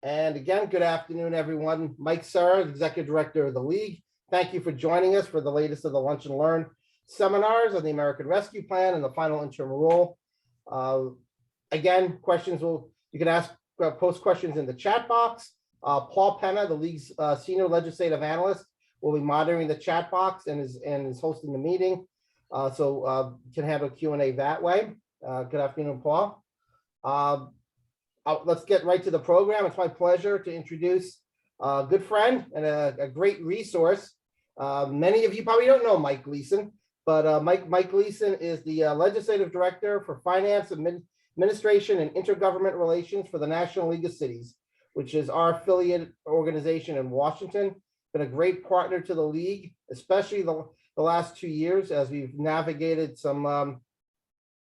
And again, good afternoon, everyone. Mike Serra, Executive Director of the League. Thank you for joining us for the latest of the Lunch and Learn seminars on the American Rescue Plan and the final interim rule. Again, you can ask, post questions in the chat box. Paul Penna, the League's Senior Legislative Analyst, will be monitoring the chat box and is hosting the meeting. So can handle Q&A that way. Good afternoon, Paul. Let's get right to the program. It's my pleasure to introduce a good friend and a great resource. Many of you probably don't know Mike Gleason, but Mike Gleason is the Legislative Director for Finance, Administration, and Intergovernment Relations for the National League of Cities, which is our affiliate organization in Washington. Been a great partner to the League, especially the last 2 years as we've navigated some,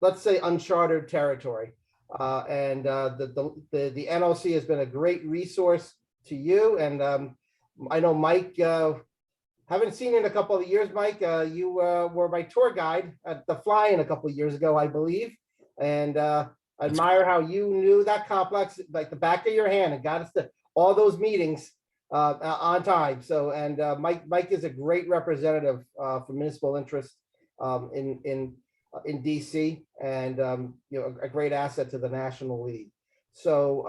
let's say, uncharted territory. The NLC has been a great resource to you. And I know Mike, haven't seen you in a couple of years, Mike. You were my tour guide at the Fly-In a couple of years ago, I believe. And admire how you knew that complex like the back of your hand and got us to all those meetings on time. So, and Mike is a great representative for municipal interest in DC, and a great asset to the National League. So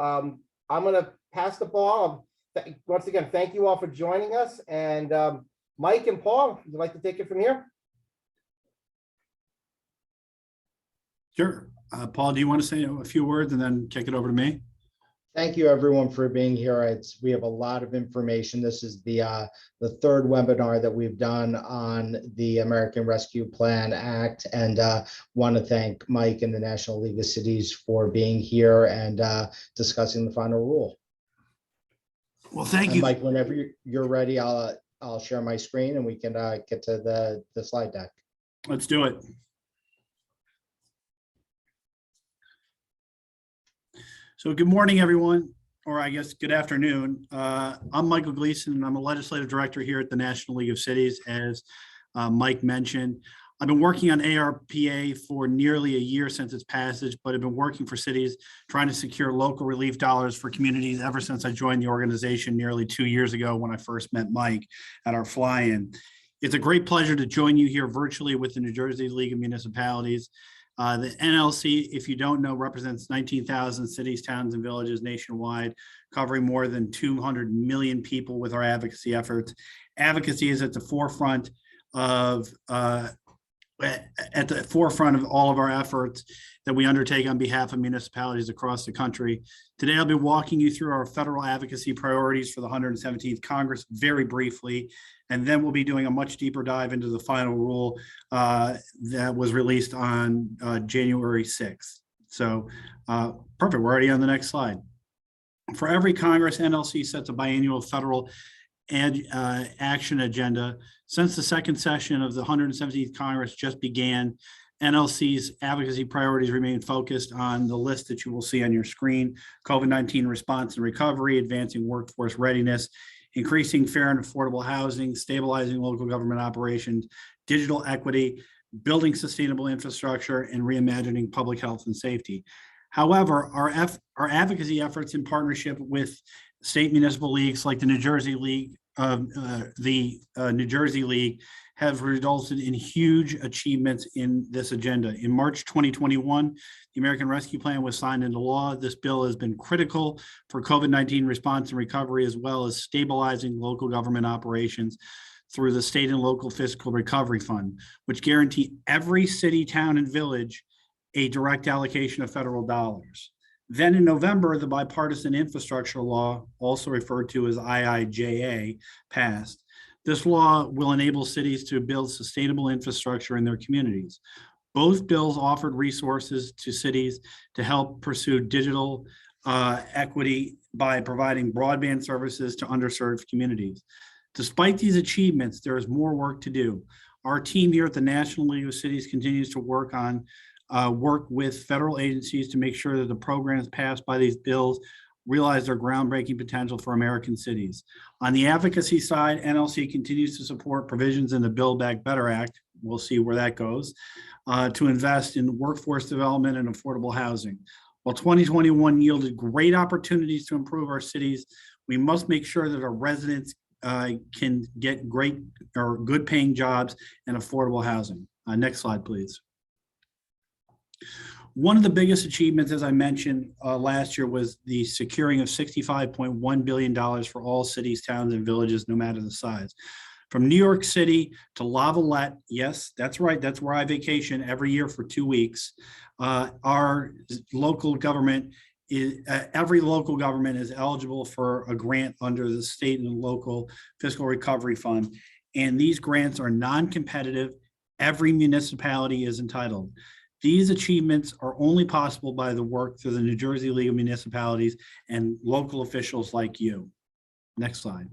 I'm going to pass the ball. Once again, thank you all for joining us. And Mike and Paul, would you like to take it from here? Sure. Paul, do you want to say a few words and then kick it over to me? Thank you, everyone, for being here. We have a lot of information. This is the third webinar that we've done on the American Rescue Plan Act, and want to thank Mike and the National League of Cities for being here and discussing the final rule. Well, thank you, Mike. Whenever you're ready, I'll share my screen and we can get to the slide deck. Let's do it. So good morning, everyone, or I guess good afternoon. I'm Michael Gleason, and I'm a legislative director here at the National League of Cities, as Mike mentioned. I've been working on ARPA for nearly a year since its passage, but I've been working for cities trying to secure local relief dollars for communities ever since I joined the organization nearly 2 years ago when I first met Mike at our Fly-In. It's a great pleasure to join you here virtually with the New Jersey League of Municipalities. The NLC, if you don't know, represents 19,000 cities, towns, and villages nationwide, covering more than 200 million people with our advocacy efforts. Advocacy is at the forefront of all of our efforts that we undertake on behalf of municipalities across the country. Today, I'll be walking you through our federal advocacy priorities for the 117th Congress very briefly, and then we'll be doing a much deeper dive into the final rule that was released on January 6th. So perfect, we're already on the next slide. For every Congress, NLC sets a biannual federal action agenda. Since the second session of the 117th Congress just began, NLC's advocacy priorities remain focused on the list that you will see on your screen: COVID-19 response and recovery, advancing workforce readiness, increasing fair and affordable housing, stabilizing local government operations, digital equity, building sustainable infrastructure, and reimagining public health and safety. However, our advocacy efforts in partnership with state municipal leagues like the New Jersey League, New Jersey League, have resulted in huge achievements in this agenda. In March 2021, the American Rescue Plan was signed into law. This bill has been critical for COVID-19 response and recovery, as well as stabilizing local government operations through the State and Local Fiscal Recovery Fund, which guarantee every city, town, and village a direct allocation of federal dollars. Then in November, the bipartisan infrastructure law, also referred to as IIJA, passed. This law will enable cities to build sustainable infrastructure in their communities. Both bills offered resources to cities to help pursue digital equity by providing broadband services to underserved communities. Despite these achievements, there is more work to do. Our team here at the National League of Cities continues to work with federal agencies to make sure that the programs passed by these bills realize their groundbreaking potential for American cities. On the advocacy side, NLC continues to support provisions in the Build Back Better Act, we'll see where that goes, to invest in workforce development and affordable housing. While 2021 yielded great opportunities to improve our cities, we must make sure that our residents can get great or good paying jobs and affordable housing. Next slide, please. One of the biggest achievements, as I mentioned last year, was the securing of $65.1 billion for all cities, towns, and villages, no matter the size. From New York City to Lavallette, yes, that's right, that's where I vacation every year for 2 weeks. Our local government is, every local government is eligible for a grant under the state and local fiscal recovery fund. And these grants are non-competitive. Every municipality is entitled. These achievements are only possible by the work through the New Jersey League of Municipalities and local officials like you. Next slide.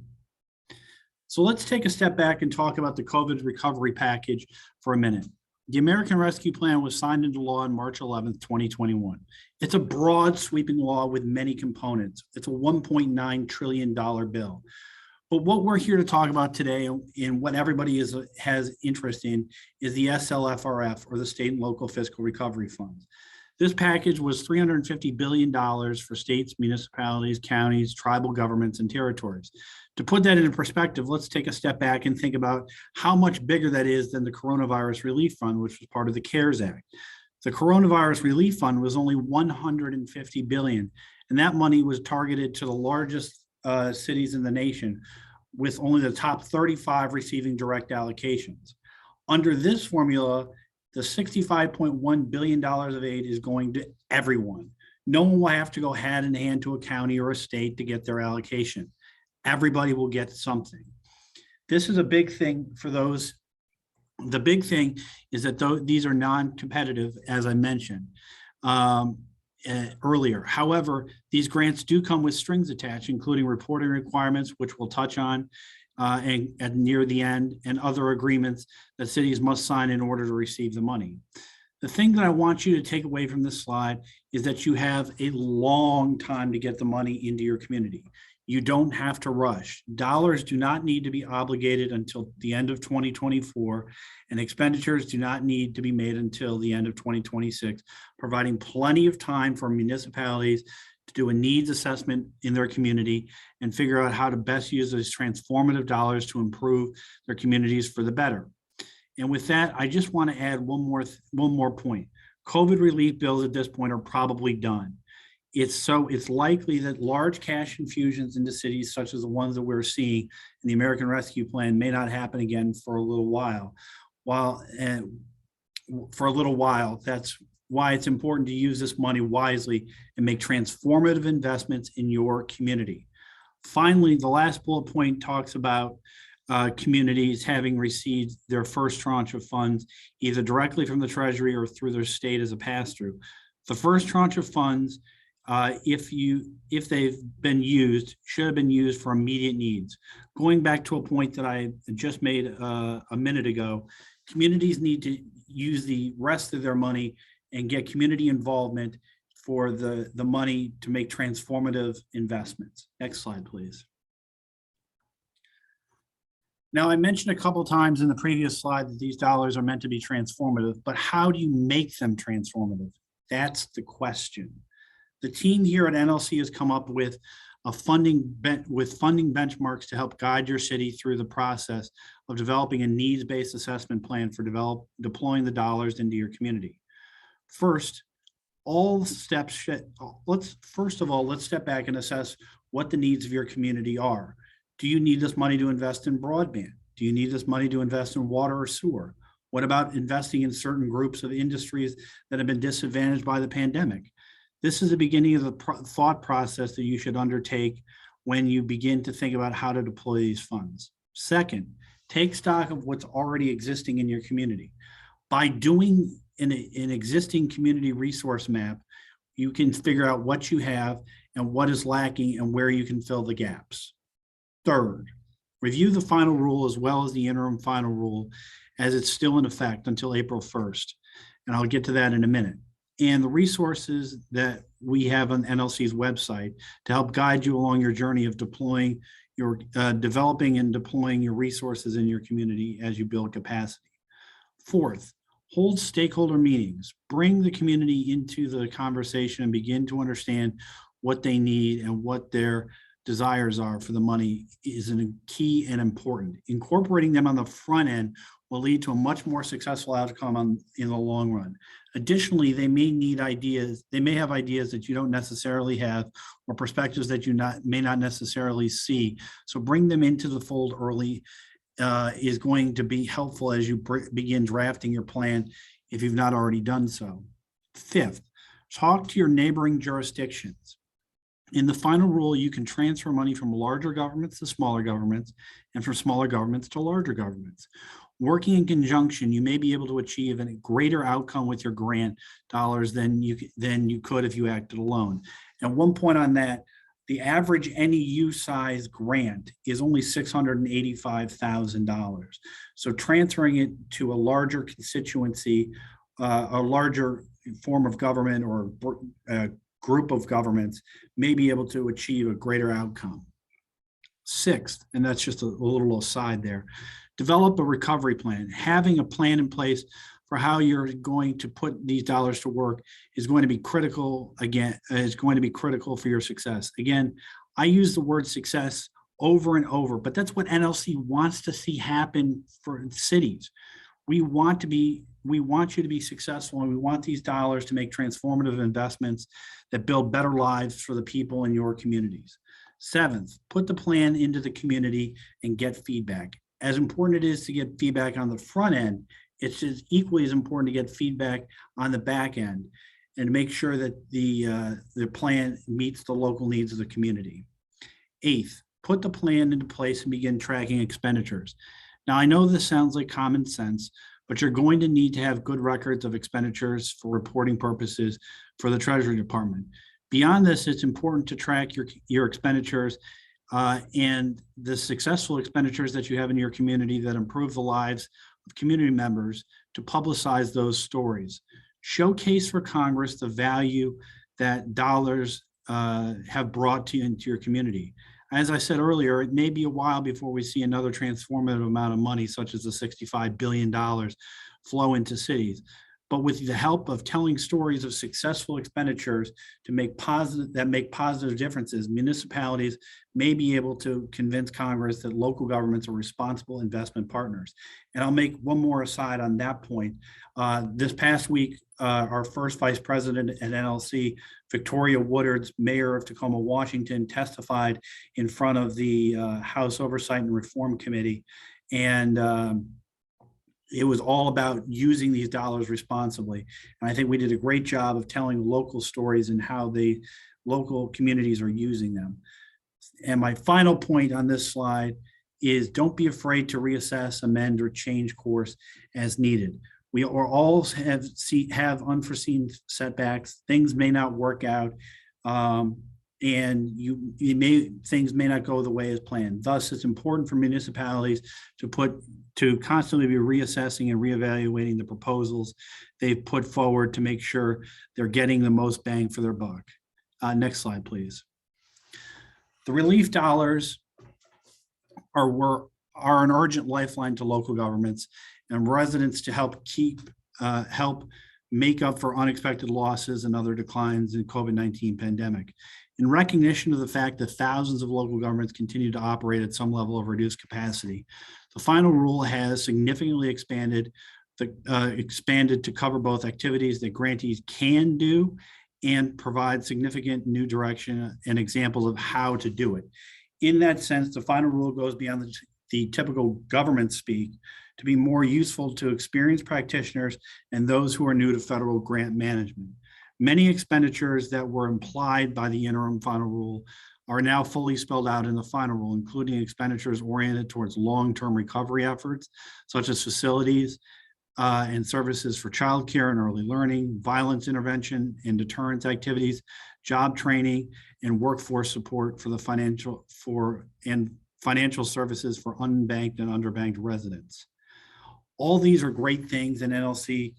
So let's take a step back and talk about the COVID recovery package for a minute. The American Rescue Plan was signed into law on March 11th, 2021. It's a broad sweeping law with many components. It's a $1.9 trillion bill. But what we're here to talk about today and what everybody has interest in is the SLFRF, or the State and Local Fiscal Recovery Funds. This package was $350 billion for states, municipalities, counties, tribal governments, and territories. To put that into perspective, let's take a step back and think about how much bigger that is than the Coronavirus Relief Fund, which was part of the CARES Act. The Coronavirus Relief Fund was only $150 billion, and that money was targeted to the largest cities in the nation, with only the top 35 receiving direct allocations. Under this formula, the $65.1 billion of aid is going to everyone. No one will have to go hand in hand to a county or a state to get their allocation. Everybody will get something. This is a big thing for those. The big thing is that these are non-competitive, as I mentioned earlier. However, these grants do come with strings attached, including reporting requirements, which we'll touch on and near the end, and other agreements that cities must sign in order to receive the money. The thing that I want you to take away from this slide is that you have a long time to get the money into your community. You don't have to rush. Dollars do not need to be obligated until the end of 2024, and expenditures do not need to be made until the end of 2026, providing plenty of time for municipalities to do a needs assessment in their community and figure out how to best use those transformative dollars to improve their communities for the better. And with that, I just want to add one more point. COVID relief bills at this point are probably done. It's likely that large cash infusions into cities such as the ones that we're seeing in the American Rescue Plan may not happen again for a little while. That's why it's important to use this money wisely and make transformative investments in your community. Finally, the last bullet point talks about communities having received their first tranche of funds, either directly from the Treasury or through their state as a pass-through. The first tranche of funds, if they've been used, should have been used for immediate needs. Going back to a point that I just made a minute ago, communities need to use the rest of their money and get community involvement for the money to make transformative investments. Next slide, please. Now, I mentioned a couple times in the previous slide that these dollars are meant to be transformative, but how do you make them transformative? That's the question. The team here at NLC has come up with funding benchmarks to help guide your city through the process of developing a needs-based assessment plan for deploying the dollars into your community. First of all, let's step back and assess what the needs of your community are. Do you need this money to invest in broadband? Do you need this money to invest in water or sewer? What about investing in certain groups of industries that have been disadvantaged by the pandemic? This is the beginning of the thought process that you should undertake when you begin to think about how to deploy these funds. Second, take stock of what's already existing in your community. By doing an existing community resource map, you can figure out what you have and what is lacking and where you can fill the gaps. Third, review the final rule as well as the interim final rule, as it's still in effect until April 1st. And I'll get to that in a minute. And the resources that we have on NLC's website to help guide you along your journey of developing and deploying your resources in your community as you build capacity. Fourth, Hold stakeholder meetings, bring the community into the conversation and begin to understand what they need and what their desires are for the money is a key and important. Incorporating them on the front end will lead to a much more successful outcome in the long run. Additionally, they may need ideas. They may have ideas that you don't necessarily have or perspectives that you may not necessarily see. So bring them into the fold early is going to be helpful as you begin drafting your plan if you've not already done so. Fifth, talk to your neighboring jurisdictions. In the final rule, you can transfer money from larger governments to smaller governments and from smaller governments to larger governments. Working in conjunction, you may be able to achieve a greater outcome with your grant dollars than you could if you acted alone. And one point on that, the average NEU size grant is only $685,000. So transferring it to a larger constituency, a larger form of government or a group of governments may be able to achieve a greater outcome. Sixth, and that's just a little aside there, develop a recovery plan. Having a plan in place for how you're going to put these dollars to work is going to be critical. Again, is going to be critical for your success. Again, I use the word success over and over, but that's what NLC wants to see happen for cities. We want you to be successful, and we want these dollars to make transformative investments that build better lives for the people in your communities. Seventh, put the plan into the community and get feedback. As important it is to get feedback on the front end, it's just equally as important to get feedback on the back end and make sure that the plan meets the local needs of the community. Eighth, put the plan into place and begin tracking expenditures. Now, I know this sounds like common sense, but you're going to need to have good records of expenditures for reporting purposes for the Treasury Department. Beyond this, it's important to track your expenditures and the successful expenditures that you have in your community that improve the lives of community members, to publicize those stories. Showcase for Congress the value that dollars have brought into your community. As I said earlier, it may be a while before we see another transformative amount of money, such as the $65 billion flow into cities. But with the help of telling stories of successful expenditures that make positive differences, municipalities may be able to convince Congress that local governments are responsible investment partners. And I'll make one more aside on that point. This past week, our first vice president at NLC, Victoria Woodard's, mayor of Tacoma, Washington, testified in front of the House Oversight and Reform Committee. And it was all about using these dollars responsibly. And I think we did a great job of telling local stories and how the local communities are using them. And my final point on this slide is don't be afraid to reassess, amend, or change course as needed. We all have unforeseen setbacks. Things may not work out. And things may not go the way as planned. Thus, it's important for municipalities to constantly be reassessing and reevaluating the proposals they've put forward to make sure they're getting the most bang for their buck. Next slide, please. The relief dollars are an urgent lifeline to local governments and residents to help make up for unexpected losses and other declines in COVID-19 pandemic. In recognition of the fact that thousands of local governments continue to operate at some level of reduced capacity, the final rule has significantly expanded to cover both activities that grantees can do and provide significant new direction and examples of how to do it. In that sense, the final rule goes beyond the typical government speak to be more useful to experienced practitioners and those who are new to federal grant management. Many expenditures that were implied by the interim final rule are now fully spelled out in the final rule, including expenditures oriented towards long-term recovery efforts, such as facilities and services for childcare and early learning, violence intervention and deterrence activities, job training, and workforce support for the financial services for unbanked and underbanked residents. All these are great things in NLC.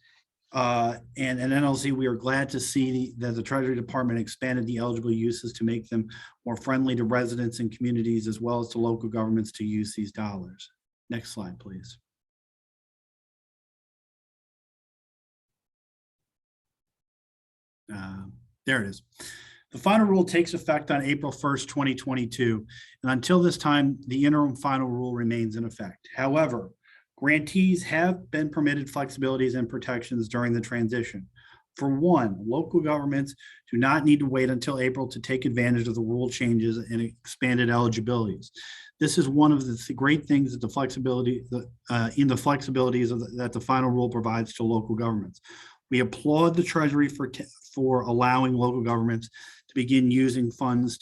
And in NLC, we are glad to see that the Treasury Department expanded the eligible uses to make them more friendly to residents and communities, as well as to local governments to use these dollars. Next slide, please. There it is. The final rule takes effect on April 1st, 2022, and until this time, the interim final rule remains in effect. However, grantees have been permitted flexibilities and protections during the transition. For one, local governments do not need to wait until April to take advantage of the rule changes and expanded eligibilities. This is one of the great things that the flexibility that the final rule provides to local governments. We applaud the Treasury for allowing local governments to begin using funds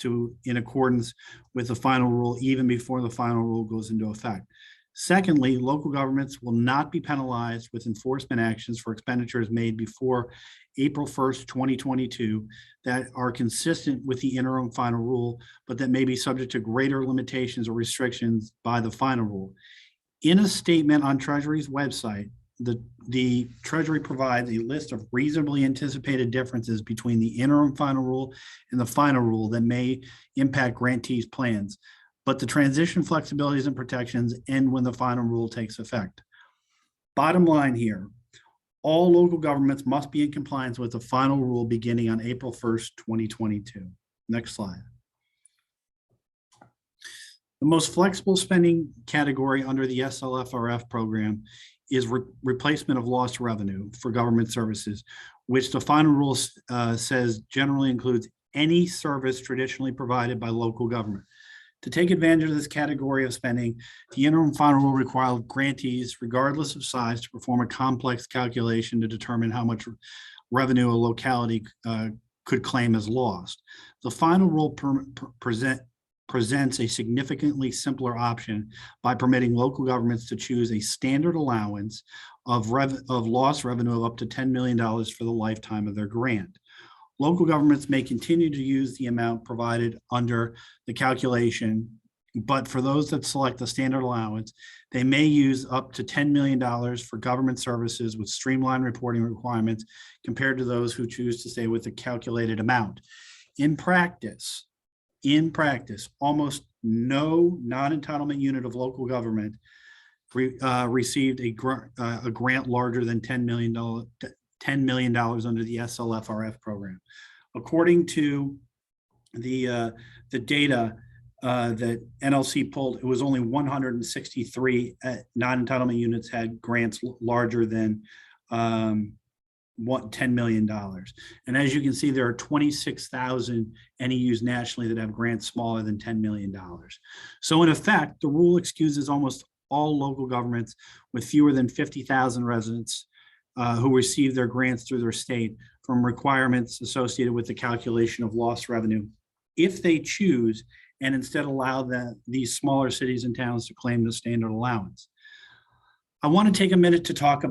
in accordance with the final rule even before the final rule goes into effect. Secondly, local governments will not be penalized with enforcement actions for expenditures made before April 1st, 2022 that are consistent with the interim final rule, but that may be subject to greater limitations or restrictions by the final rule. In a statement on Treasury's website, the Treasury provides a list of reasonably anticipated differences between the interim final rule and the final rule that may impact grantees' plans. But the transition flexibilities and protections end when the final rule takes effect. Bottom line here, all local governments must be in compliance with the final rule beginning on April 1st, 2022. Next slide. The most flexible spending category under the SLFRF program is replacement of lost revenue for government services, which the final rule says generally includes any service traditionally provided by local government. To take advantage of this category of spending, the interim final rule required grantees, regardless of size, to perform a complex calculation to determine how much revenue a locality could claim as lost. The final rule presents a significantly simpler option by permitting local governments to choose a standard allowance of lost revenue of up to $10 million for the lifetime of their grant. Local governments may continue to use the amount provided under the calculation, but for those that select the standard allowance, they may use up to $10 million for government services with streamlined reporting requirements compared to those who choose to stay with the calculated amount. In practice, almost no non-entitlement unit of local government received a grant larger than $10 million under the SLFRF program. According to the data that NLC pulled, it was only 163 non-entitlement units had grants larger than $10 million. And as you can see, there are 26,000 NEUs nationally that have grants smaller than $10 million. So in effect, the rule excuses almost all local governments with fewer than 50,000 residents who receive their grants through their state from requirements associated with the calculation of lost revenue, if they choose, and instead allow these smaller cities and towns to claim the standard allowance. I want to take a minute to talk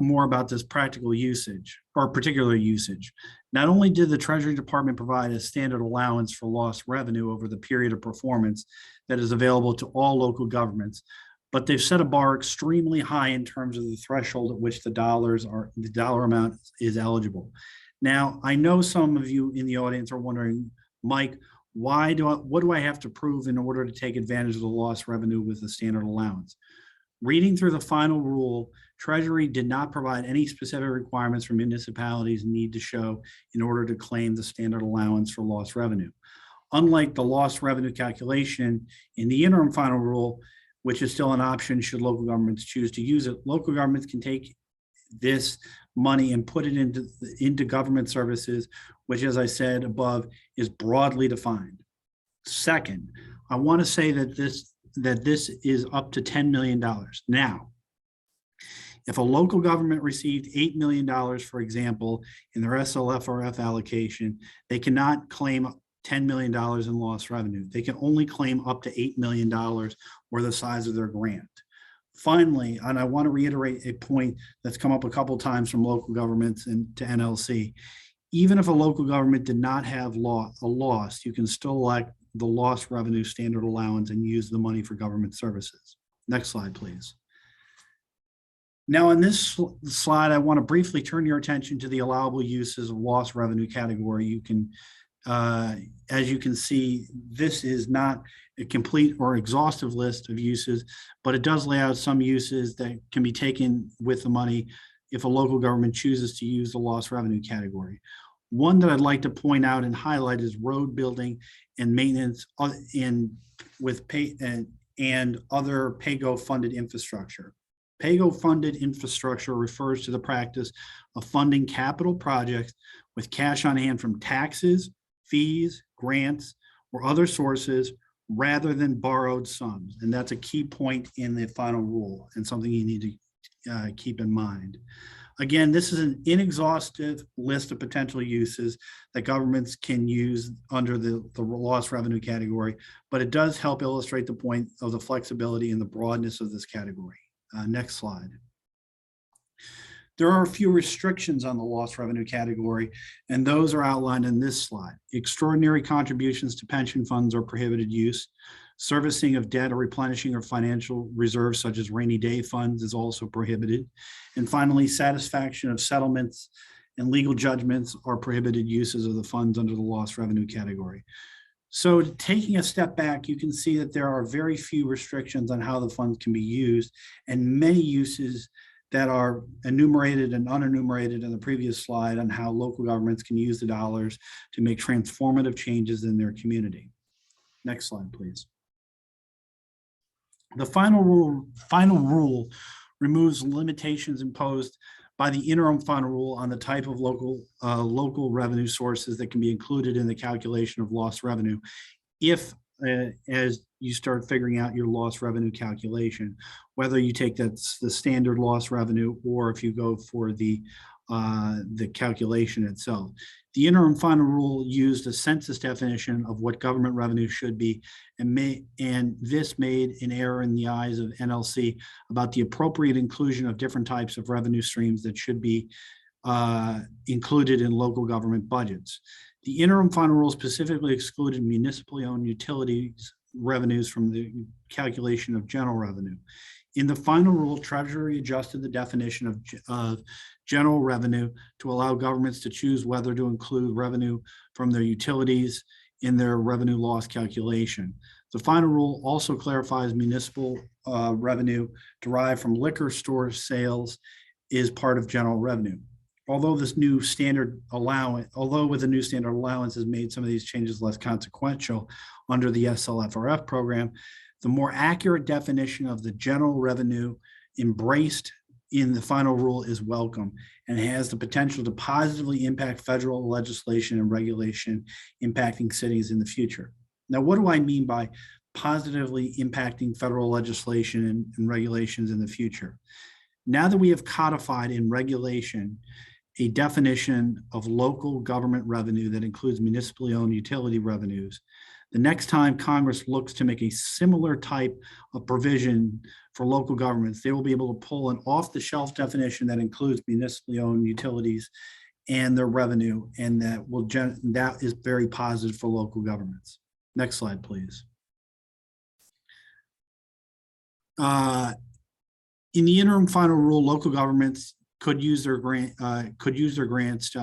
more about this practical usage or particular usage. Not only did the Treasury Department provide a standard allowance for lost revenue over the period of performance that is available to all local governments, but they've set a bar extremely high in terms of the threshold at which the dollar amount is eligible. Now, I know some of you in the audience are wondering, Mike, what do I have to prove in order to take advantage of the lost revenue with the standard allowance? Reading through the final rule, Treasury did not provide any specific requirements for municipalities need to show in order to claim the standard allowance for lost revenue. Unlike the lost revenue calculation in the interim final rule, which is still an option should local governments choose to use it, local governments can take this money and put it into government services, which, as I said above, is broadly defined. Second, I want to say that this is up to $10 million. Now, if a local government received $8 million, for example, in their SLFRF allocation, they cannot claim $10 million in lost revenue. They can only claim up to $8 million or the size of their grant. Finally, and I want to reiterate a point that's come up a couple of times from local governments and to NLC, even if a local government did not have a loss, you can still elect the lost revenue standard allowance and use the money for government services. Next slide, please. Now, in this slide, I want to briefly turn your attention to the allowable uses of lost revenue category. You can, as you can see, this is not a complete or exhaustive list of uses, but it does lay out some uses that can be taken with the money if a local government chooses to use the lost revenue category. One that I'd like to point out and highlight is road building and maintenance and other PAYGO funded infrastructure. PAYGO funded infrastructure refers to the practice of funding capital projects with cash on hand from taxes, fees, grants, or other sources rather than borrowed sums. And that's a key point in the final rule and something you need to keep in mind. Again, this is an inexhaustive list of potential uses that governments can use under the lost revenue category, but it does help illustrate the point of the flexibility and the broadness of this category. Next slide. There are a few restrictions on the lost revenue category, and those are outlined in this slide. Extraordinary contributions to pension funds are prohibited use. Servicing of debt or replenishing of financial reserves such as rainy day funds is also prohibited. And finally, satisfaction of settlements and legal judgments are prohibited uses of the funds under the lost revenue category. So taking a step back, you can see that there are very few restrictions on how the funds can be used and many uses that are enumerated and unenumerated in the previous slide on how local governments can use the dollars to make transformative changes in their community. Next slide, please. The final rule removes limitations imposed by the interim final rule on the type of local revenue sources that can be included in the calculation of lost revenue. If, as you start figuring out your lost revenue calculation, whether you take the standard lost revenue or if you go for the calculation itself. The interim final rule used a census definition of what government revenue should be, and this made an error in the eyes of NLC about the appropriate inclusion of different types of revenue streams that should be included in local government budgets. The interim final rule specifically excluded municipally owned utilities revenues from the calculation of general revenue. In the final rule, Treasury adjusted the definition of general revenue to allow governments to choose whether to include revenue from their utilities in their revenue loss calculation. The final rule also clarifies municipal revenue derived from liquor store sales is part of general revenue. Although with the new standard allowance has made some of these changes less consequential under the SLFRF program, the more accurate definition of the general revenue embraced in the final rule is welcome and has the potential to positively impact federal legislation and regulation impacting cities in the future. Now, what do I mean by positively impacting federal legislation and regulations in the future? Now that we have codified in regulation a definition of local government revenue that includes municipally owned utility revenues, the next time Congress looks to make a similar type of provision for local governments, they will be able to pull an off-the-shelf definition that includes municipally owned utilities and their revenue, and that is very positive for local governments. Next slide, please. In the interim final rule, local governments could use their grants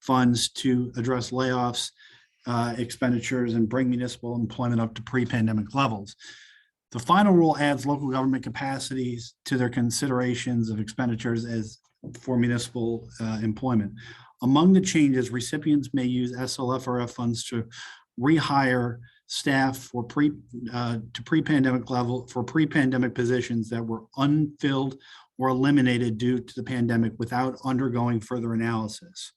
funds to address layoffs, expenditures, and bring municipal employment up to pre-pandemic levels. The final rule adds local government capacities to their considerations of expenditures as for municipal employment. Among the changes, recipients may use SLFRF funds to rehire staff for pre-pandemic level for pre-pandemic positions that were unfilled or eliminated due to the pandemic without undergoing further analysis.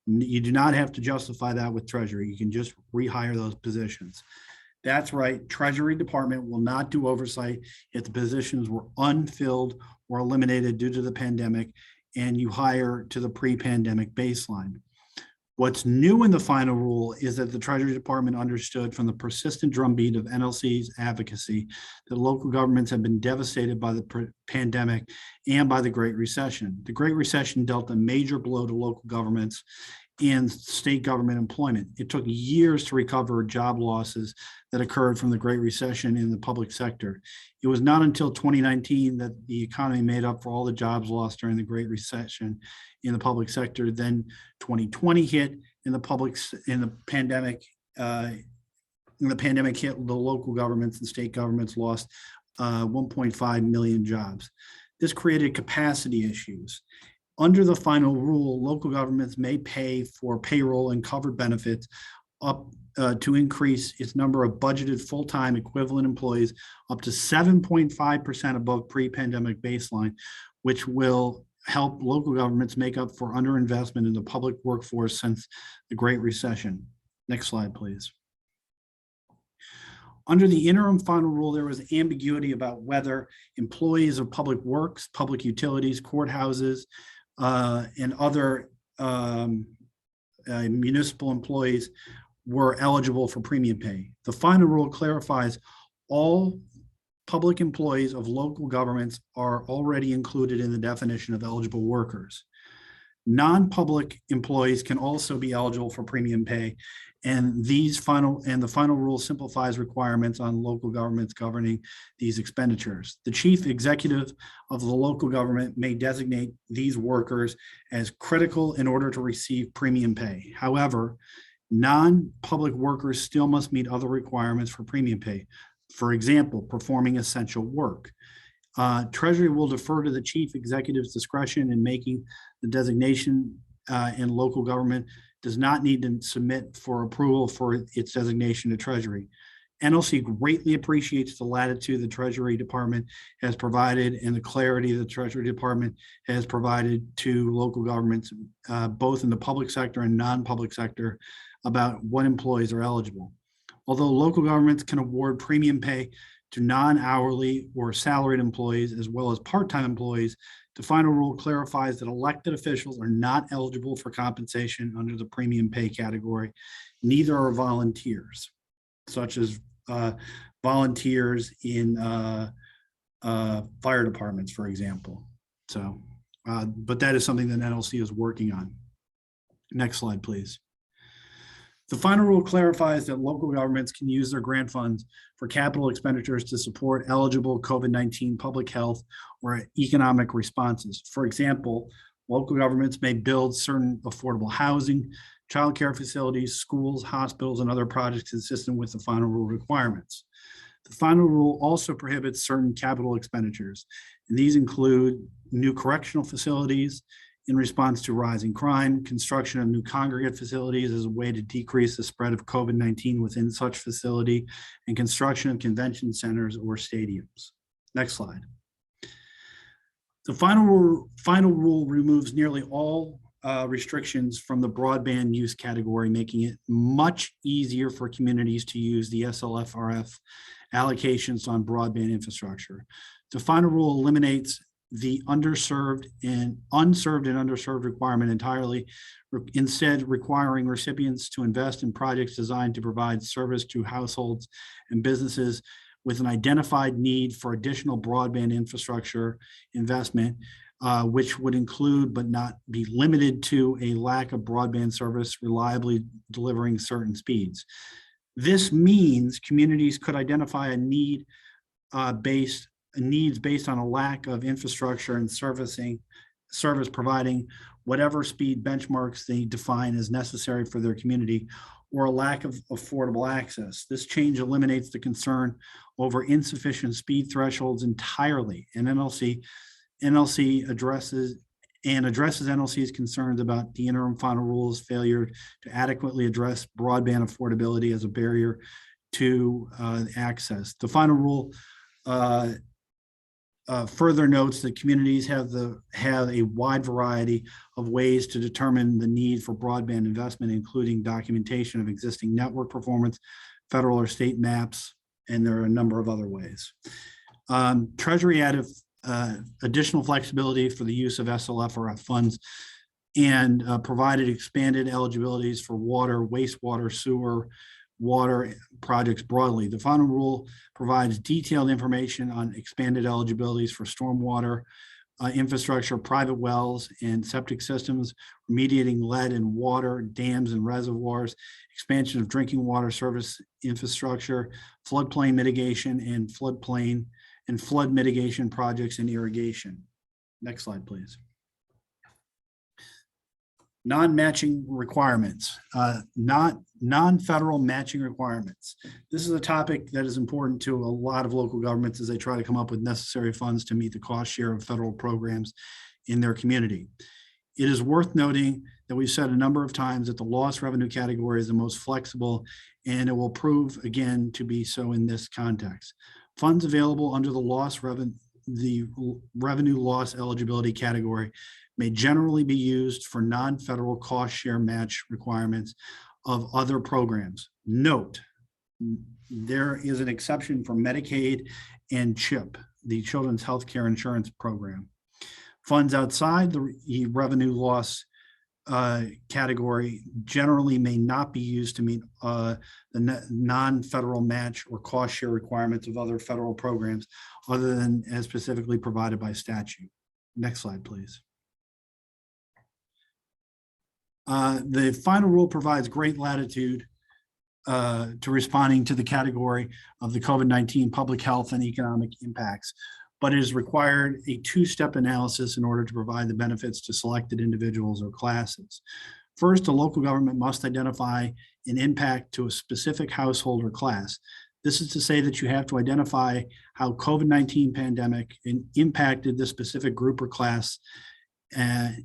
You do not have to justify that with Treasury. You can just rehire those positions. That's right. Treasury Department will not do oversight if the positions were unfilled or eliminated due to the pandemic and you hire to the pre-pandemic baseline. What's new in the final rule is that the Treasury Department understood from the persistent drumbeat of NLC's advocacy that local governments have been devastated by the pandemic and by the Great Recession. The Great Recession dealt a major blow to local governments and state government employment. It took years to recover job losses that occurred from the Great Recession in the public sector. It was not until 2019 that the economy made up for all the jobs lost during the Great Recession in the public sector. Then 2020 hit, and the pandemic hit. The local governments and state governments lost 1.5 million jobs. This created capacity issues. Under the final rule, local governments may pay for payroll and covered benefits up to increase its number of budgeted full-time equivalent employees up to 7.5% above pre-pandemic baseline, which will help local governments make up for underinvestment in the public workforce since the Great Recession. Next slide, please. Under the interim final rule, there was ambiguity about whether employees of public works, public utilities, courthouses, and other municipal employees were eligible for premium pay. The final rule clarifies all public employees of local governments are already included in the definition of eligible workers. Non-public employees can also be eligible for premium pay, and the final rule simplifies requirements on local governments governing these expenditures. The chief executive of the local government may designate these workers as critical in order to receive premium pay. However, non-public workers still must meet other requirements for premium pay. For example, performing essential work. Treasury will defer to the chief executive's discretion in making the designation, and local government does not need to submit for approval for its designation to Treasury. NLC greatly appreciates the latitude the Treasury Department has provided and the clarity the Treasury Department has provided to local governments, both in the public sector and non-public sector, about what employees are eligible. Although local governments can award premium pay to non-hourly or salaried employees as well as part-time employees, the final rule clarifies that elected officials are not eligible for compensation under the premium pay category. Neither are volunteers, such as volunteers in fire departments, for example. So, but that is something that NLC is working on. Next slide, please. The final rule clarifies that local governments can use their grant funds for capital expenditures to support eligible COVID-19 public health or economic responses. For example, local governments may build certain affordable housing, childcare facilities, schools, hospitals, and other projects consistent with the final rule requirements. The final rule also prohibits certain capital expenditures, and these include new correctional facilities in response to rising crime, construction of new congregate facilities as a way to decrease the spread of COVID-19 within such facility, and construction of convention centers or stadiums. Next slide. The final rule removes nearly all restrictions from the broadband use category, making it much easier for communities to use the SLFRF allocations on broadband infrastructure. The final rule eliminates the unserved and underserved requirement entirely, instead requiring recipients to invest in projects designed to provide service to households and businesses with an identified need for additional broadband infrastructure investment, which would include but not be limited to a lack of broadband service reliably delivering certain speeds. This means communities could identify a needs based on a lack of infrastructure and service providing whatever speed benchmarks they define as necessary for their community, or a lack of affordable access. This change eliminates the concern over insufficient speed thresholds entirely, and NLC addresses NLC's concerns about the interim final rule's failure to adequately address broadband affordability as a barrier to access. The final rule further notes that communities have a wide variety of ways to determine the need for broadband investment, including documentation of existing network performance, federal or state maps, and there are a number of other ways. Treasury added additional flexibility for the use of SLFRF funds and provided expanded eligibilities for water, wastewater, sewer, water projects broadly. The final rule provides detailed information on expanded eligibilities for stormwater infrastructure, private wells and septic systems, remediating lead in water, dams and reservoirs, expansion of drinking water service infrastructure, floodplain mitigation and flood mitigation projects and irrigation. Next slide, please. Non-matching requirements, non-federal matching requirements. This is a topic that is important to a lot of local governments as they try to come up with necessary funds to meet the cost share of federal programs in their community. It is worth noting that we've said a number of times that the loss revenue category is the most flexible, and it will prove again to be so in this context. Funds available under the revenue loss eligibility category may generally be used for non-federal cost share match requirements of other programs. Note, there is an exception for Medicaid and CHIP, the Children's Health Care Insurance Program. Funds outside the revenue loss category generally may not be used to meet the non-federal match or cost share requirements of other federal programs other than as specifically provided by statute. Next slide, please. The final rule provides great latitude to responding to the category of the COVID-19 public health and economic impacts, but it is required a two-step analysis in order to provide the benefits to selected individuals or classes. First, a local government must identify an impact to a specific household or class. This is to say that you have to identify how COVID-19 pandemic impacted the specific group or class, and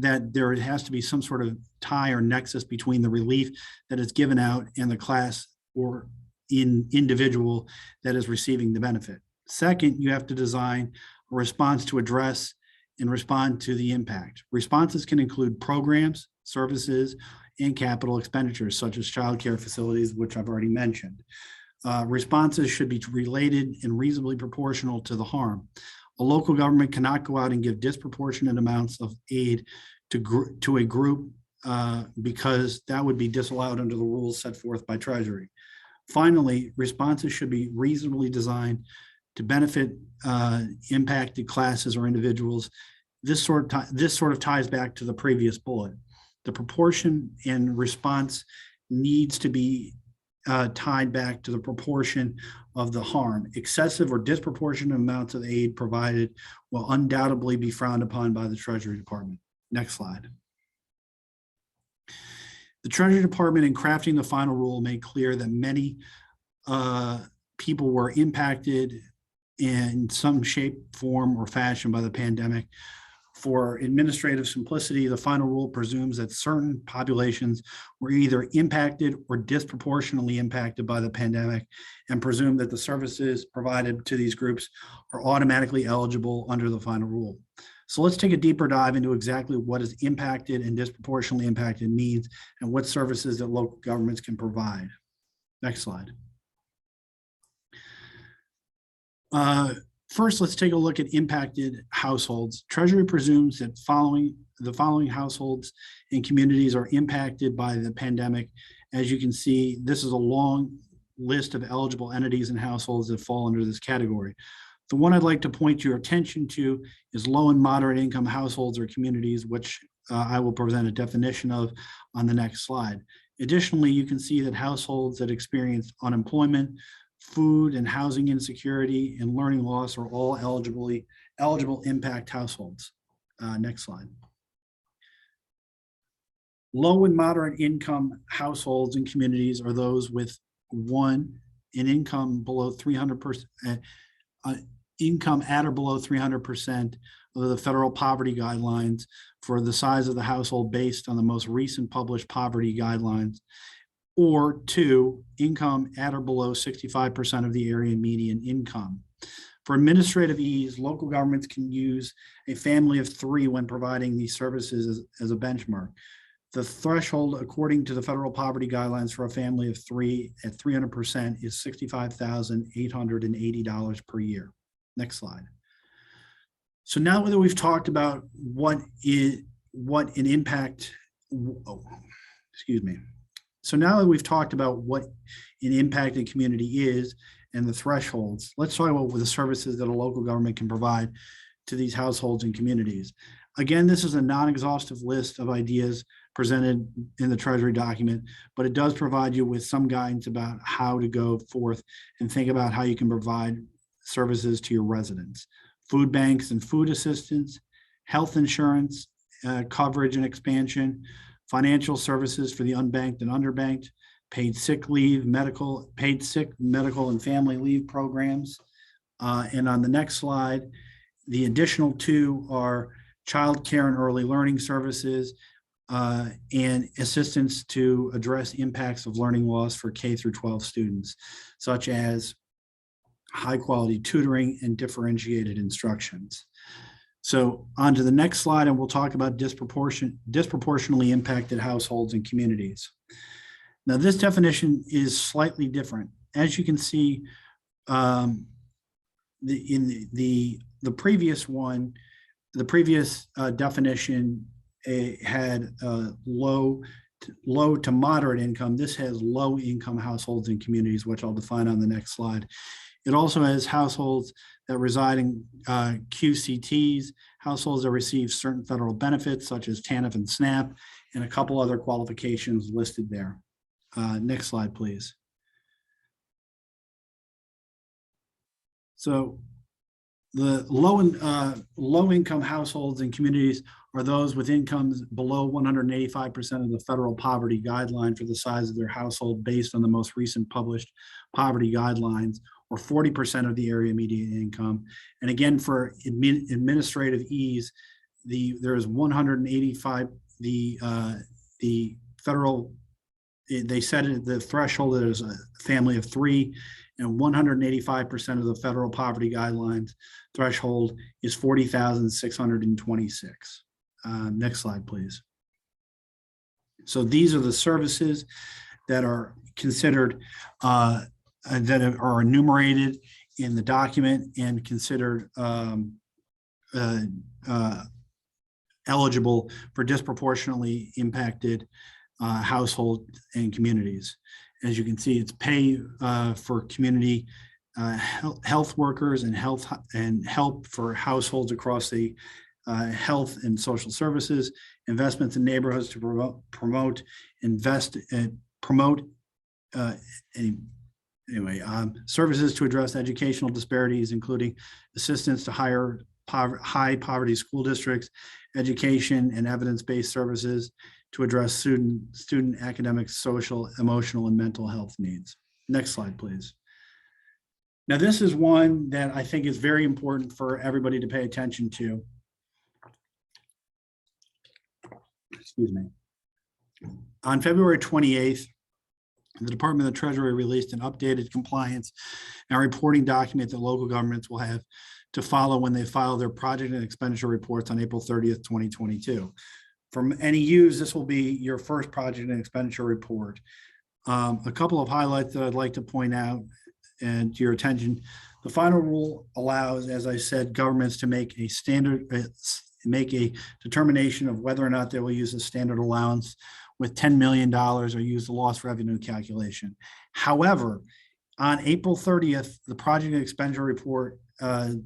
that there has to be some sort of tie or nexus between the relief that is given out and the class or individual that is receiving the benefit. Second, you have to design a response to address and respond to the impact. Responses can include programs, services, and capital expenditures, such as child care facilities, which I've already mentioned. Responses should be related and reasonably proportional to the harm. A local government cannot go out and give disproportionate amounts of aid to a group because that would be disallowed under the rules set forth by Treasury. Finally, responses should be reasonably designed to benefit impacted classes or individuals. This sort of ties back to the previous bullet. The proportion and response needs to be tied back to the proportion of the harm. Excessive or disproportionate amounts of aid provided will undoubtedly be frowned upon by the Treasury Department. Next slide. The Treasury Department, in crafting the final rule, made clear that many people were impacted in some shape, form, or fashion by the pandemic. For administrative simplicity, the final rule presumes that certain populations were either impacted or disproportionately impacted by the pandemic, and presume that the services provided to these groups are automatically eligible under the final rule. So let's take a deeper dive into exactly what is impacted and disproportionately impacted means and what services that local governments can provide. Next slide. First, let's take a look at impacted households. Treasury presumes that the following households and communities are impacted by the pandemic. As you can see, this is a long list of eligible entities and households that fall under this category. The one I'd like to point your attention to is low and moderate income households or communities, which I will present a definition of on the next slide. Additionally, you can see that households that experience unemployment, food and housing insecurity, and learning loss are all eligible impact households. Next slide. Low and moderate income households and communities are those with an income below 300%, income at or below 300% of the federal poverty guidelines for the size of the household based on the most recent published poverty guidelines. Or two, income at or below 65% of the area median income. For administrative ease, local governments can use a family of three when providing these services as a benchmark. The threshold, according to the federal poverty guidelines for a family of three at 300% is $65,880 per year. Next slide. So now that we've talked about So now that we've talked about what an impacted community is and the thresholds, let's talk about the services that a local government can provide to these households and communities. Again, this is a non-exhaustive list of ideas presented in the Treasury document, but it does provide you with some guidance about how to go forth and think about how you can provide services to your residents. Food banks and food assistance, health insurance, coverage and expansion, financial services for the unbanked and underbanked, paid sick, medical and family leave programs. And on the next slide, the additional two are child care and early learning services, and assistance to address impacts of learning loss for K through 12 students, such as high quality tutoring and differentiated instructions. So on to the next slide, and we'll talk about disproportionately impacted households and communities. Now, this definition is slightly different. As you can see, in the previous one, the previous definition had low to moderate income. This has low income households and communities, which I'll define on the next slide. It also has households that reside in QCTs, households that receive certain federal benefits such as TANF and SNAP, and a couple other qualifications listed there. Next slide, please. So the low income households and communities are those with incomes below 185% of the federal poverty guideline for the size of their household based on the most recent published poverty guidelines, or 40% of the area median income. And again, for administrative ease, there is 185, the federal, they set it, the threshold is a family of 3, and 185% of the federal poverty guidelines threshold is 40,626. Next slide, please. So these are the services that are considered, that are enumerated in the document and considered eligible for disproportionately impacted household and communities. As you can see, it's pay for community health workers and help for households across the health and social services, investments in neighborhoods to promote, invest, and promote services to address educational disparities, including assistance to high poverty school districts, education and evidence-based services to address student academic, social, emotional, and mental health needs. Next slide, please. Now, this is one that I think is very important for everybody to pay attention to. Excuse me. On February 28th, the Department of the Treasury released an updated compliance and reporting document that local governments will have to follow when they file their project and expenditure reports on April 30th, 2022. From NEUs, this will be your first project and expenditure report. A couple of highlights that I'd like to point out and to your attention. The final rule allows, as I said, governments to make a determination of whether or not they will use a standard allowance with $10 million or use the lost revenue calculation. However, on April 30th, the project and expenditure report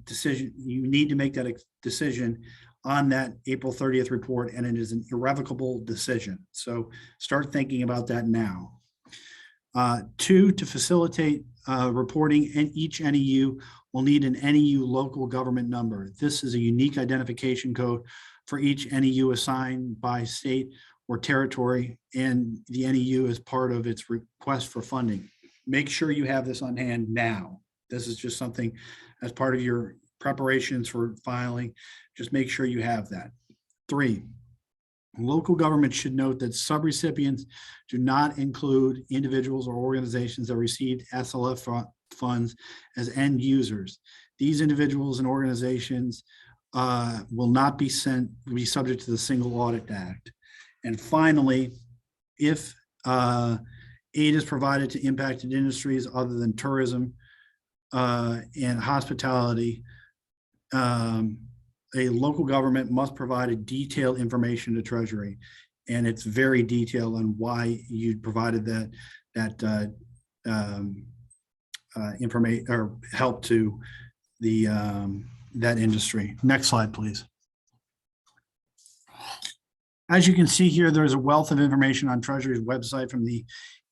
decision, you need to make that decision on that April 30th report, and it is an irrevocable decision. So start thinking about that now. 2, to facilitate reporting, and each NEU will need an NEU local government number. This is a unique identification code for each NEU assigned by state or territory, and the NEU is part of its request for funding. Make sure you have this on hand now. This is just something as part of your preparations for filing. Just make sure you have that. 3, local government should note that subrecipients do not include individuals or organizations that received SLF funds as end users. These individuals and organizations will not be subject to the Single Audit Act. And finally, if aid is provided to impacted industries other than tourism and hospitality, a local government must provide a detailed information to Treasury, and it's very detailed on why you provided that information or help to the that industry. Next slide, please. As you can see here, there's a wealth of information on Treasury's website, from the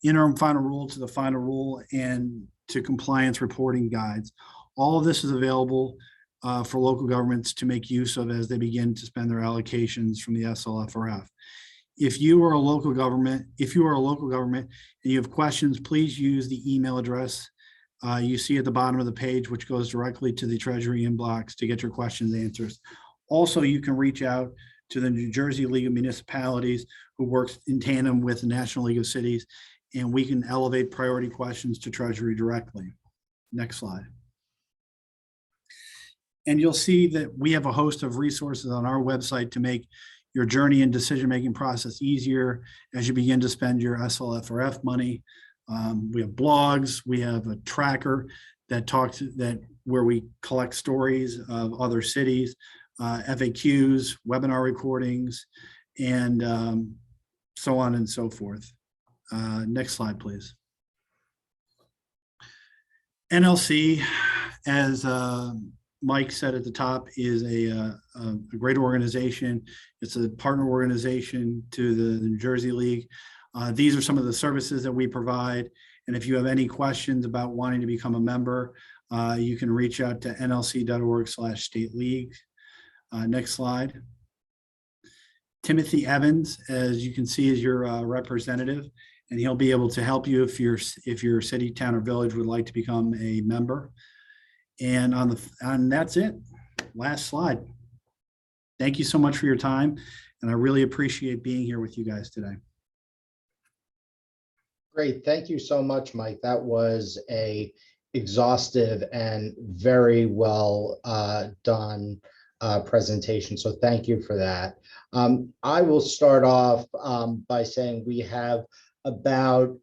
interim final rule to the final rule and to compliance reporting guides. All of this is available for local governments to make use of as they begin to spend their allocations from the SLFRF. If you are a local government and you have questions, please use the email address you see at the bottom of the page, which goes directly to the Treasury inbox to get your questions answered. Also, you can reach out to the New Jersey League of Municipalities, who works in tandem with the National League of Cities, and we can elevate priority questions to Treasury directly. Next slide. And you'll see that we have a host of resources on our website to make your journey and decision-making process easier as you begin to spend your SLFRF money. We have blogs, we have a tracker that where we collect stories of other cities, FAQs, webinar recordings, and so on and so forth. Next slide, please. NLC, as Mike said at the top, is a great organization. It's a partner organization to the New Jersey League. These are some of the services that we provide. And if you have any questions about wanting to become a member, you can reach out to nlc.org/state league. Next slide. Timothy Evans, as you can see, is your representative, and he'll be able to help you if your city, town, or village would like to become a member. And that's it. Last slide. Thank you so much for your time, and I really appreciate being here with you guys today. Great. Thank you so much, Mike. That was a exhaustive and very well done presentation. So thank you for that. I will start off by saying we have about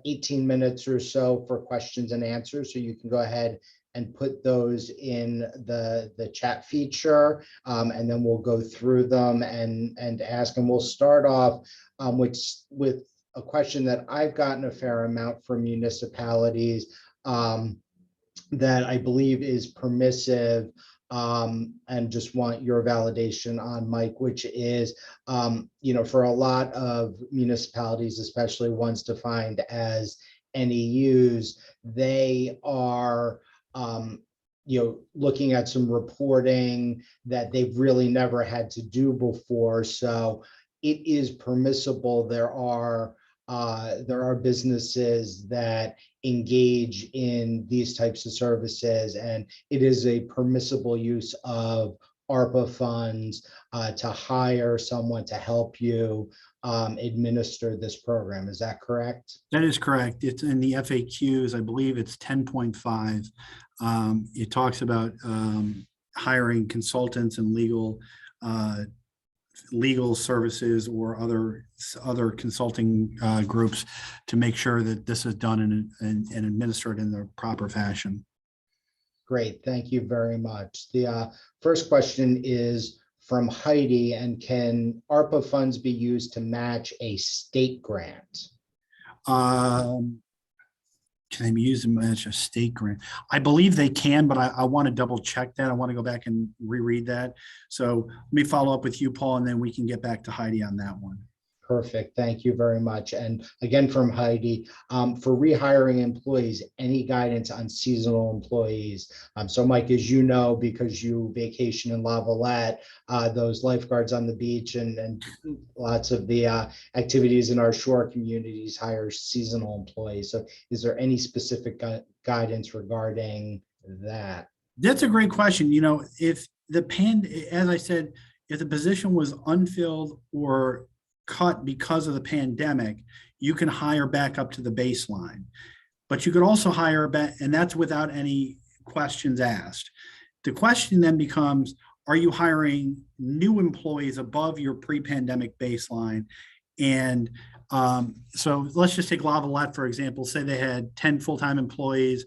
18 minutes or so for questions and answers. So you can go ahead and put those in the chat feature, and then we'll go through them and ask. And we'll start off with a question that I've gotten a fair amount from municipalities that I believe is permissive, and just want your validation on, Mike, which is, for a lot of municipalities, especially ones defined as NEUs, they are looking at some reporting that they've really never had to do before. So it is permissible. There are businesses that engage in these types of services, and it is a permissible use of ARPA funds to hire someone to help you administer this program. Is that correct? That is correct. It's in the FAQs. I believe it's 10.5. It talks about hiring consultants and legal services or other consulting groups to make sure that this is done and administered in the proper fashion. Great, thank you very much. The first question is from Heidi, and can ARPA funds be used to match a state grant? Can they be used to match a state grant? I believe they can, but I want to double check that. I want to go back and reread that. So let me follow up with you, Paul, and then we can get back to Heidi on that one. Perfect. Thank you very much. And again, from Heidi, for rehiring employees, any guidance on seasonal employees? So Mike, as you know, because you vacation in Lavallette, those lifeguards on the beach and lots of the activities in our shore communities hire seasonal employees. So is there any specific guidance regarding that? That's a great question. If as I said, if the position was unfilled or cut because of the pandemic, you can hire back up to the baseline, but you could also hire back, and that's without any questions asked. The question then becomes, are you hiring new employees above your pre-pandemic baseline? And so let's just take Lavallette, for example. Say they had 10 full-time employees,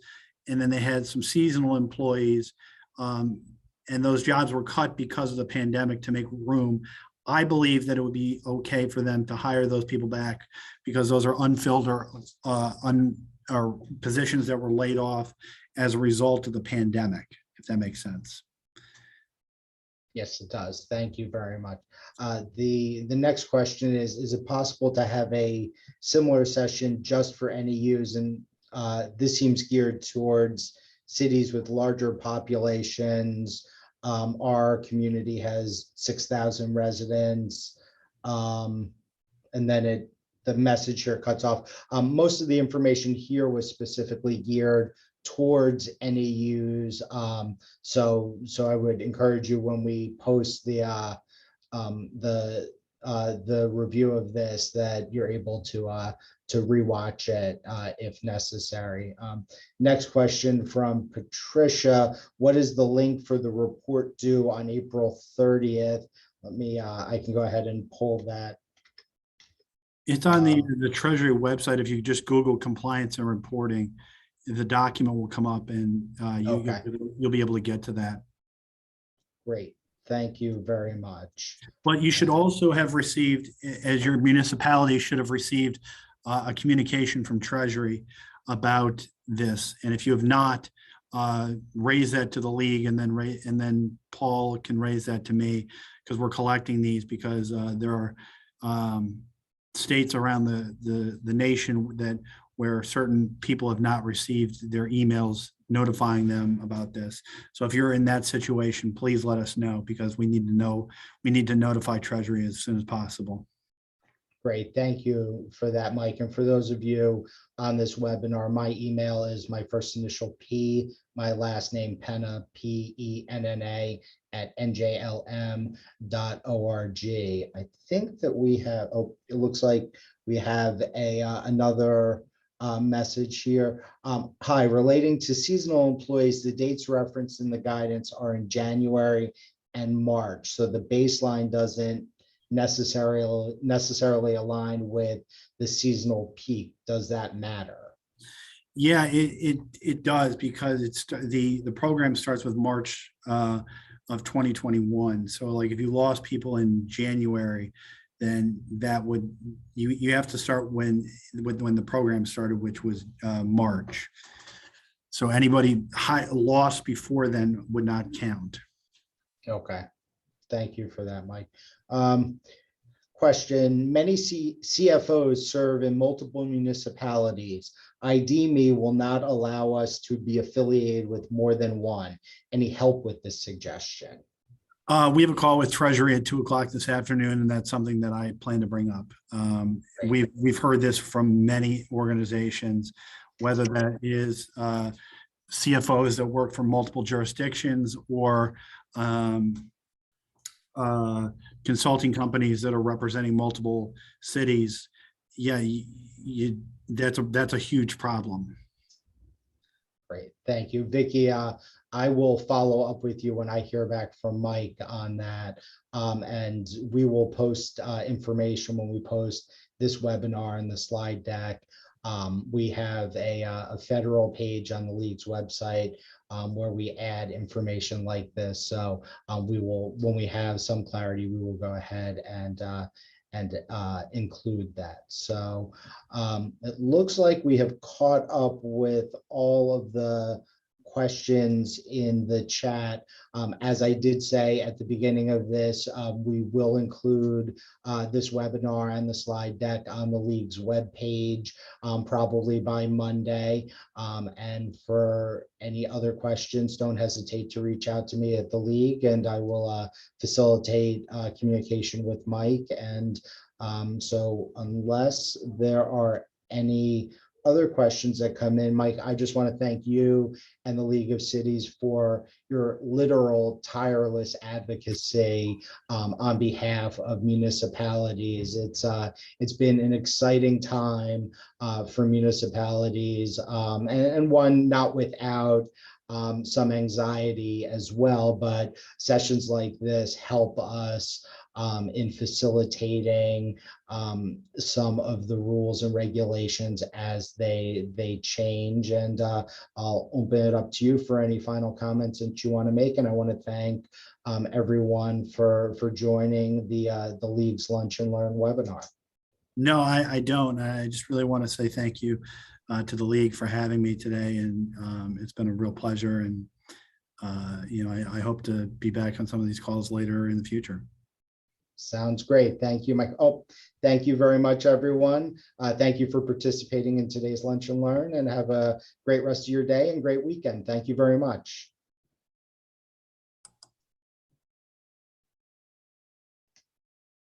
and then they had some seasonal employees, and those jobs were cut because of the pandemic to make room. I believe that it would be okay for them to hire those people back because those are unfilled or positions that were laid off as a result of the pandemic, if that makes sense. Yes, it does. Thank you very much. The next question is it possible to have a similar session just for NEUs? And this seems geared towards cities with larger populations. Our community has 6,000 residents, and then the message here cuts off. Most of the information here was specifically geared towards NEUs. So I would encourage you, when we post the review of this, that you're able to rewatch it if necessary. Next question from Patricia: what is the link for the report due on April 30th? Let me, I can go ahead and pull that. It's on the Treasury website. If you just Google compliance and reporting, the document will come up, and Okay. you'll be able to get to that. Great. Thank you very much. But you should also have received, as your municipality should have received, a communication from Treasury about this. And if you have not, raise that to the league, and then Paul can raise that to me, because we're collecting these, because there are states around the nation where certain people have not received their emails notifying them about this. So if you're in that situation, please let us know, because we need to know, we need to notify Treasury as soon as possible. Great. Thank you for that, Mike. And for those of you on this webinar, my email is my first initial P, my last name Penna, PENNA @NJLM.org. I think that we have, oh, it looks like we have another message here. Hi, relating to seasonal employees, the dates referenced in the guidance are in January and March. So the baseline doesn't necessarily align with the seasonal peak. Does that matter? Yeah, it does, because the program starts with March of 2021. So like if you lost people in January, then that would, you have to start when the program started, which was March. So anybody lost before then would not count. Okay. Thank you for that, Mike. Question: many CFOs serve in multiple municipalities. ID.me will not allow us to be affiliated with more than one. Any help with this suggestion? We have a call with Treasury at 2 o'clock this afternoon, and that's something that I plan to bring up. We've heard this from many organizations, whether that is CFOs that work for multiple jurisdictions, or consulting companies that are representing multiple cities. Yeah, that's a huge problem. Great, thank you, Vicky. I will follow up with you when I hear back from Mike on that, and we will post information when we post this webinar and the slide deck. We have a federal page on the league's website where we add information like this. So we will, when we have some clarity, we will go ahead and include that. So it looks like we have caught up with all of the questions in the chat. As I did say at the beginning of this, we will include this webinar and the slide deck on the league's webpage probably by Monday. And for any other questions, don't hesitate to reach out to me at the league, and I will facilitate communication with Mike. And so unless there are any other questions that come in, Mike, I just want to thank you and the League of Cities for your literal tireless advocacy on behalf of municipalities. It's been an exciting time for municipalities, and one not without some anxiety as well, but sessions like this help us in facilitating some of the rules and regulations as they change. And I'll open it up to you for any final comments that you want to make. And I want to thank everyone for joining the League's Lunch and Learn webinar. I I don't. I just really want to say thank you to the League for having me today, and it's been a real pleasure. And I hope to be back on some of these calls later in the future. Sounds great. Thank you, Mike. Oh, thank you very much, everyone. Thank you for participating in today's Lunch and Learn, and have a great rest of your day and great weekend. Thank you very much.